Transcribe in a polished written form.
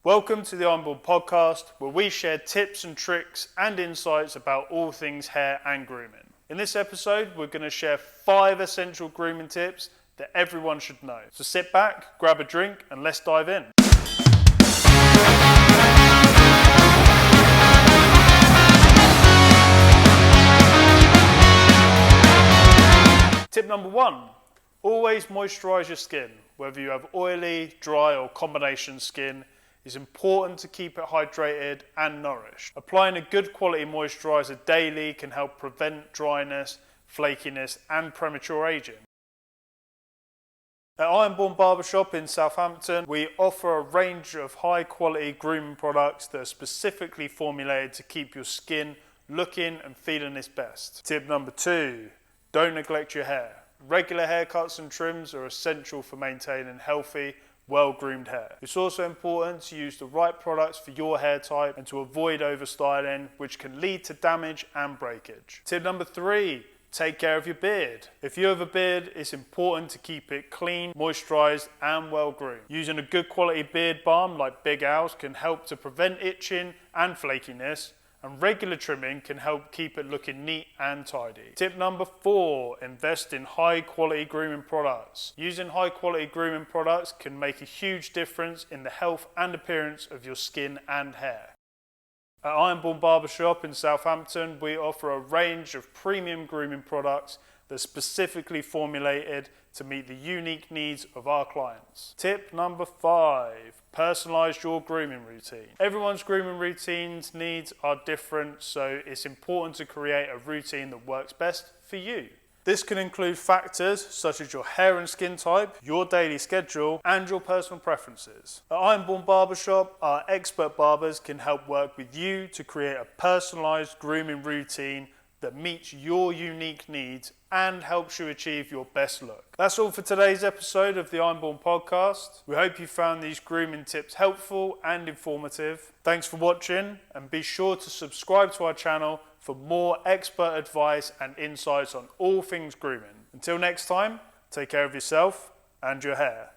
Welcome to the Iron Born podcast, where we share tips and tricks and insights about all things hair and grooming. In this episode, we're going to share 5 essential grooming tips that everyone should know. So sit back, grab a drink, and let's dive in. Tip number 1, always moisturize your skin. Whether you have oily, dry, or combination skin, it's important to keep it hydrated and nourished. Applying a good quality moisturizer daily can help prevent dryness, flakiness, and premature aging. At Iron Born Barbershop in Southampton, we offer a range of high quality grooming products that are specifically formulated to keep your skin looking and feeling its best. Tip number 2, don't neglect your hair. Regular haircuts and trims are essential for maintaining healthy, well-groomed hair. It's also important to use the right products for your hair type and to avoid overstyling, which can lead to damage and breakage. Tip number 3, take care of your beard. If you have a beard, it's important to keep it clean, moisturized, and well-groomed. Using a good quality beard balm like Big Al's can help to prevent itching and flakiness, and regular trimming can help keep it looking neat and tidy. Tip number 4, invest in high quality grooming products. Using high quality grooming products can make a huge difference in the health and appearance of your skin and hair. At Iron Born Barbershop in Southampton, we offer a range of premium grooming products that are specifically formulated to meet the unique needs of our clients. Tip number 5, personalize your grooming routine. Everyone's grooming routines needs are different, so it's important to create a routine that works best for you. This can include factors such as your hair and skin type, your daily schedule, and your personal preferences. At Iron Born Barbershop, our expert barbers can help work with you to create a personalized grooming routine that meets your unique needs and helps you achieve your best look. That's all for today's episode of the Iron Born podcast. We hope you found these grooming tips helpful and informative. Thanks for watching, and be sure to subscribe to our channel for more expert advice and insights on all things grooming. Until next time, take care of yourself and your hair.